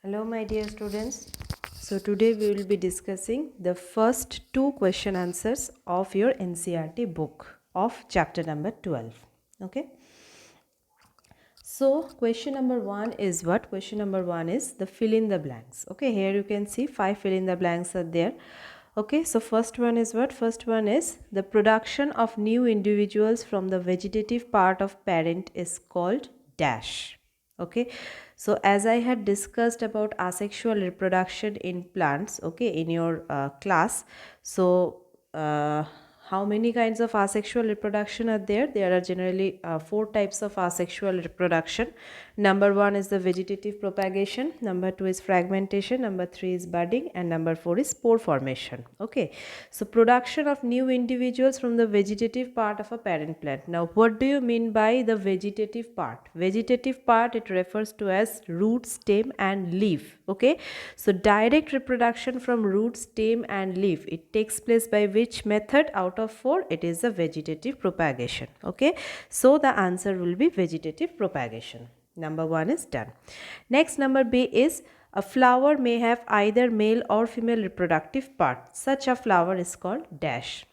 Hello my dear students. So today we will be discussing the first two question answers of your NCERT book of chapter number 12. Okay. So question number 1 is what? Question number 1 is the fill in the blanks. Okay, here you can see 5 fill in the blanks are there. Okay, so first one is what? First one is the production of new individuals from the vegetative part of parent is called dash. Okay, so as I had discussed about asexual reproduction in plants, okay, in your class. So how many kinds of asexual reproduction are there? There are generally 4 types of asexual reproduction. Number 1 is the vegetative propagation, number 2 is fragmentation, number 3 is budding, and number 4 is spore formation. Okay, so production of new individuals from the vegetative part of a parent plant. Now what do you mean by the vegetative part? Vegetative part, it refers to as root, stem and leaf. Okay, so direct reproduction from root, stem and leaf, it takes place by which method out of 4? It is the vegetative propagation. Okay, so the answer will be vegetative propagation. Number 1 is done. Next, number B is a flower may have either male or female reproductive part. Such a flower is called dash.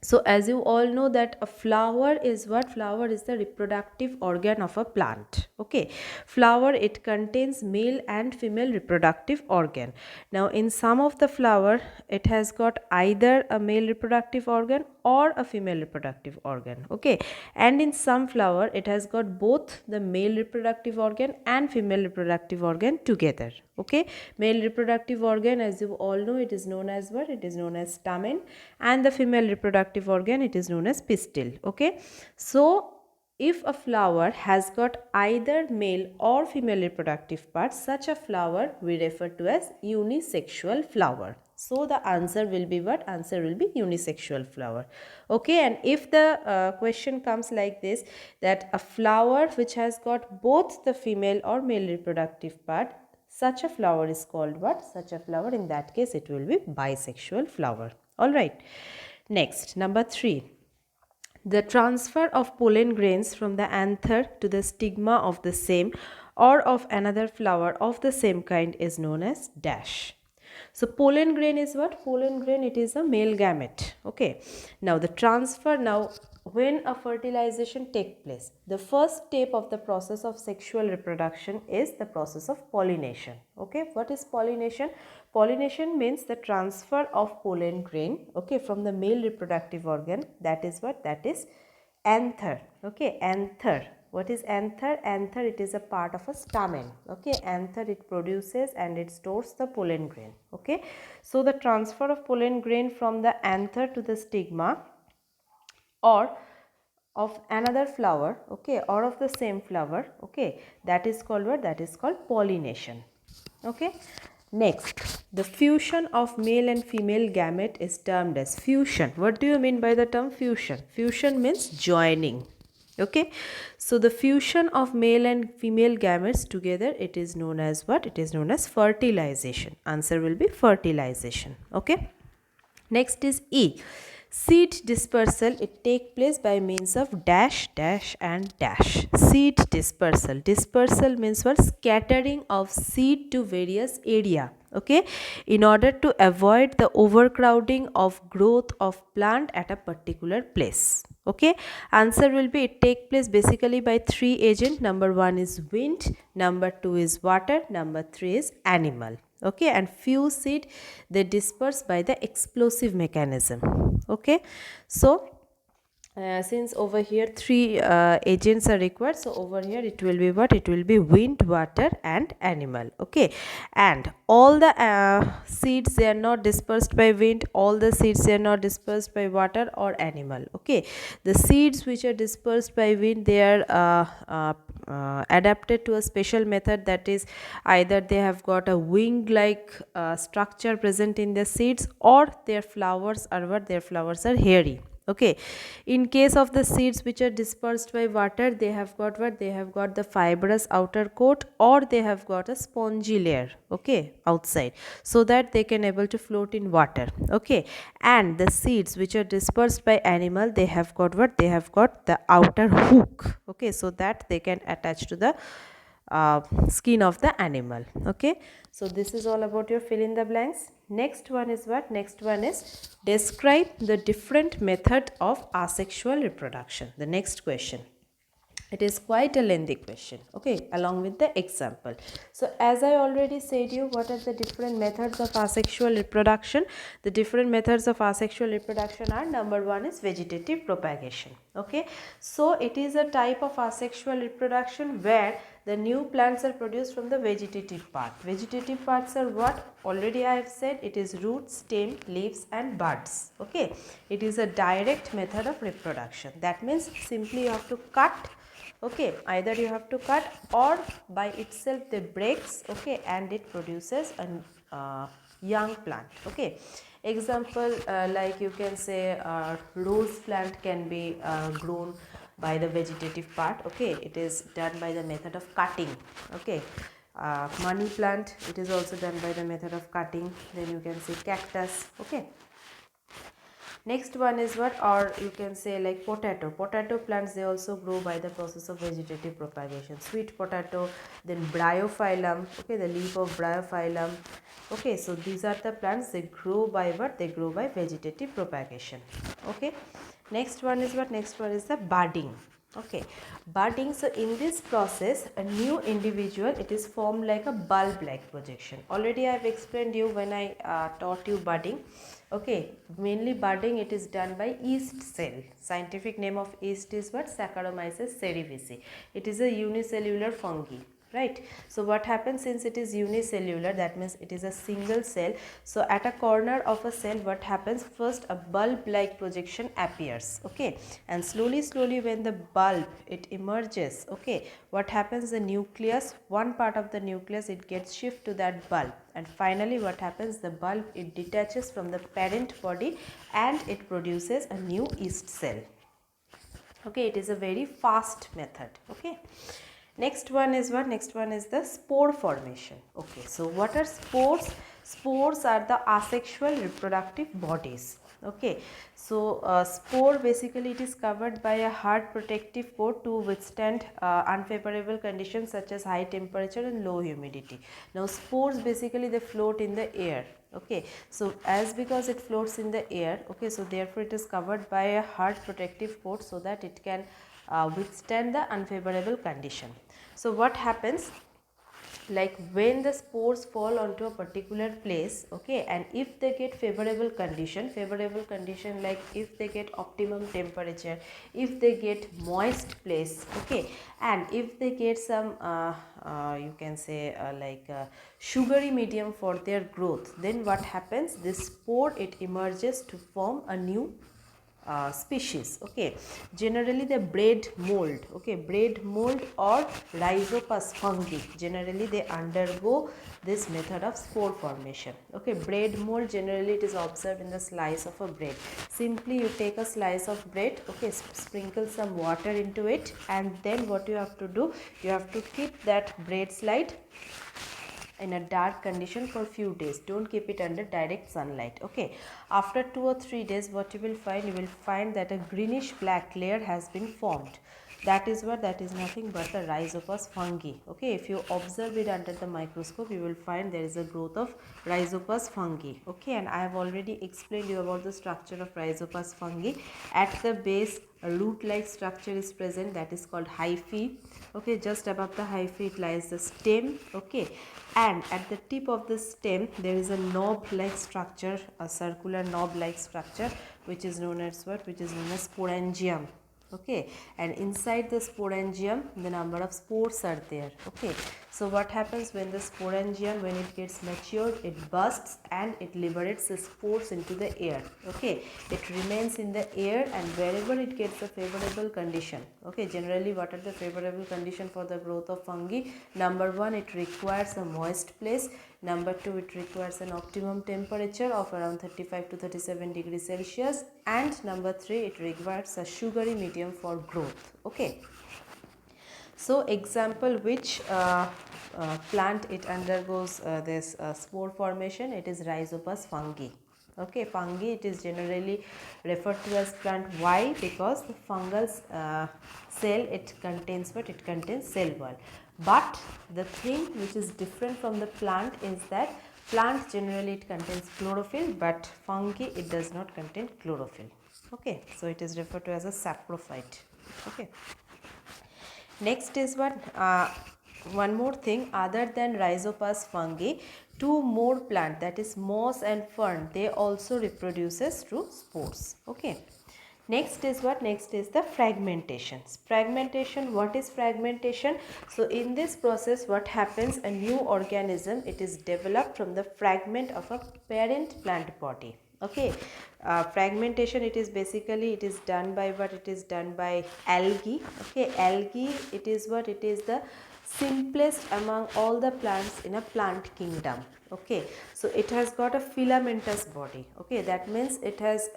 So as you all know that a flower is what? Flower is the reproductive organ of a plant. Okay, flower, it contains male and female reproductive organ. Now in some of the flower, it has got either a male reproductive organ or a female reproductive organ. Okay, and in some flower, it has got both the male reproductive organ and female reproductive organ together. Okay, male reproductive organ, as you all know, it is known as what? It is known as stamen, and the female reproductive organ, it is known as pistil. Okay, so if a flower has got either male or female reproductive parts, such a flower we refer to as unisexual flower. So the answer will be what? Answer will be unisexual flower. Okay, and if the question comes like this, that a flower which has got both the female or male reproductive part, such a flower is called what? Such a flower, in that case it will be bisexual flower. Alright. Next, number 3. The transfer of pollen grains from the anther to the stigma of the same or of another flower of the same kind is known as dash. So pollen grain is what? Pollen grain, it is a male gamete. Okay. Now the transfer, now when a fertilization takes place, the first step of the process of sexual reproduction is the process of pollination. Okay, what is pollination? Pollination means the transfer of pollen grain, okay, from the male reproductive organ. That is what? That is anther. Okay, anther. What is anther? Anther, it is a part of a stamen. Okay, anther, it produces and it stores the pollen grain. Okay, so the transfer of pollen grain from the anther to the stigma or of another flower, okay, or of the same flower, okay, that is called what? That is called pollination. Okay, next, the fusion of male and female gamete is termed as fusion. What do you mean by the term fusion? Fusion means joining. Okay, so the fusion of male and female gametes together, it is known as what? It is known as fertilization. Answer will be fertilization. Okay, next is E. Seed dispersal, it take place by means of dash, dash and dash. Seed dispersal. Dispersal means what? Scattering of seed to various area. Okay, in order to avoid the overcrowding of growth of plant at a particular place. Okay, answer will be, it take place basically by 3 agents. Number 1 is wind, number 2 is water, number 3 is animal. Okay, and few seed, they disperse by the explosive mechanism. Okay, so since over here 3 agents are required, so over here it will be what? It will be wind, water and animal. Okay, and all the seeds, they are not dispersed by wind, all the seeds, they are not dispersed by water or animal. Okay, the seeds which are dispersed by wind, they are adapted to a special method, that is either they have got a wing like structure present in the seeds, or their flowers are what? Their flowers are hairy. Okay, in case of the seeds which are dispersed by water, they have got what? They have got the fibrous outer coat, or they have got a spongy layer, okay, outside, so that they can able to float in water. Okay, and the seeds which are dispersed by animal, they have got what? They have got the outer hook, okay, so that they can attach to the skin of the animal. Okay, so this is all about your fill in the blanks. Next one is what? Next one is describe the different method of asexual reproduction. The next question. It is quite a lengthy question, okay, along with the example. So as I already said you, what are the different methods of asexual reproduction? The different methods of asexual reproduction are: number one is vegetative propagation. Okay, so it is a type of asexual reproduction where the new plants are produced from the vegetative part. Vegetative parts are what? Already I have said, it is roots, stem, leaves and buds. Okay, it is a direct method of reproduction. That means simply you have to cut. Okay, either you have to cut or by itself they breaks, okay, and it produces a young plant. Okay, example like you can say rose plant can be grown by the vegetative part. Okay, it is done by the method of cutting. Okay, money plant, it is also done by the method of cutting. Then you can say cactus. Okay, next one is what? Or you can say like potato plants, they also grow by the process of vegetative propagation. Sweet potato, then bryophyllum, okay, the leaf of bryophyllum. Okay, so these are the plants, they grow by what? They grow by vegetative propagation. Okay, next one is what? Next one is the budding. Okay, budding, so in this process a new individual, it is formed like a bulb like projection. Already I have explained you when I taught you budding. Okay, mainly budding, it is done by yeast cell. Scientific name of yeast is what? Saccharomyces cerevisiae. It is a unicellular fungi, right? So what happens, since it is unicellular, that means it is a single cell. So at a corner of a cell, what happens? First a bulb like projection appears. Okay, and slowly when the bulb it emerges, okay, what happens? The nucleus, one part of the nucleus, it gets shift to that bulb, and finally what happens? The bulb, it detaches from the parent body and it produces a new yeast cell. Okay, it is a very fast method. Okay, next one is what? Next one is the spore formation. Okay, so what are spores? Spores are the asexual reproductive bodies. Okay, so spore, basically it is covered by a hard protective coat to withstand unfavorable conditions such as high temperature and low humidity. Now spores, basically they float in the air. Okay, so as because it floats in the air, okay, so therefore it is covered by a hard protective coat so that it can withstand the unfavorable condition. So what happens, like when the spores fall onto a particular place, okay, and if they get favorable condition like if they get optimum temperature, if they get moist place, okay, and if they get some you can say sugary medium for their growth, then what happens? This spore, it emerges to form a new species. Okay, generally the bread mold, okay, bread mold or rhizopus fungi, generally they undergo this method of spore formation. Okay, bread mold, generally it is observed in the slice of a bread. Simply you take a slice of bread, okay, sprinkle some water into it, and then what you have to do, you have to keep that bread slide in a dark condition for few days. Don't keep it under direct sunlight. Okay, after 2 or 3 days, what you will find that a greenish black layer has been formed. That is what? That is nothing but the rhizopus fungi. Okay, if you observe it under the microscope, you will find there is a growth of rhizopus fungi. Okay, and I have already explained you about the structure of rhizopus fungi. At the base, a root like structure is present, that is called hyphae. Okay, just above the hyphae it lies the stem. Okay, and at the tip of the stem there is a knob like structure, a circular knob like structure, which is known as what? Which is known as sporangium. Okay, and inside the sporangium the number of spores are there. Okay, so what happens when the sporangium, when it gets matured, it bursts and it liberates the spores into the air. Okay, it remains in the air, and wherever it gets a favorable condition, okay, generally what are the favorable condition for the growth of fungi? Number one, it requires a moist place. Number two, it requires an optimum temperature of around 35 to 37 degrees Celsius. And number three, it requires a sugary medium for growth. Okay. So example, which plant it undergoes this spore formation? It is Rhizopus fungi. Okay, fungi, it is generally referred to as plant. Why? Because the fungal cell, it contains what? It contains cell wall. But the thing which is different from the plant is that plant generally it contains chlorophyll, but fungi it does not contain chlorophyll. Okay, so it is referred to as a saprophyte. Okay. Next is what one more thing, other than rhizopas fungi, two more plant, that is moss and fern, they also reproduces through spores. Okay. Next is what? Next is the fragmentation. Fragmentation, what is fragmentation? So in this process what happens, a new organism it is developed from the fragment of a parent plant body. Okay, fragmentation it is basically it is done by what? It is done by algae. Okay, algae it is what? It is the simplest among all the plants in a plant kingdom. Okay, so it has got a filamentous body. Okay, that means it has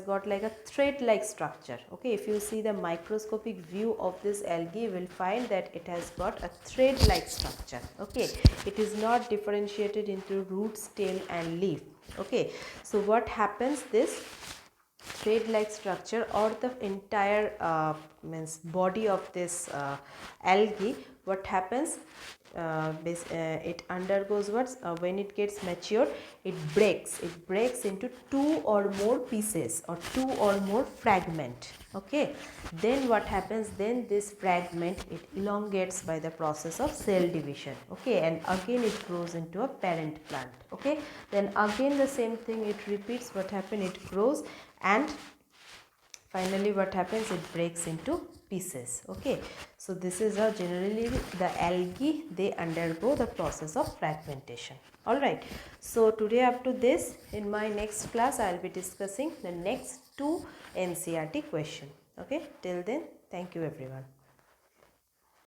got like a thread like structure. Okay, if you see the microscopic view of this algae, you will find that it has got a thread like structure. Okay, it is not differentiated into root, stem and leaf. Okay, so what happens, this thread like structure or the entire means body of this algae, what happens, it undergoes what, when it gets mature, it breaks into two or more pieces or two or more fragment. Okay, then what happens, then this fragment it elongates by the process of cell division. Okay, and again it grows into a parent plant. Okay, then again the same thing it repeats, what happen, it grows and finally what happens, it breaks into pieces. Okay, so this is how generally the algae they undergo the process of fragmentation. All right, so today up to this, in my next class I will be discussing the next two NCERT question. Okay, till then, thank you everyone.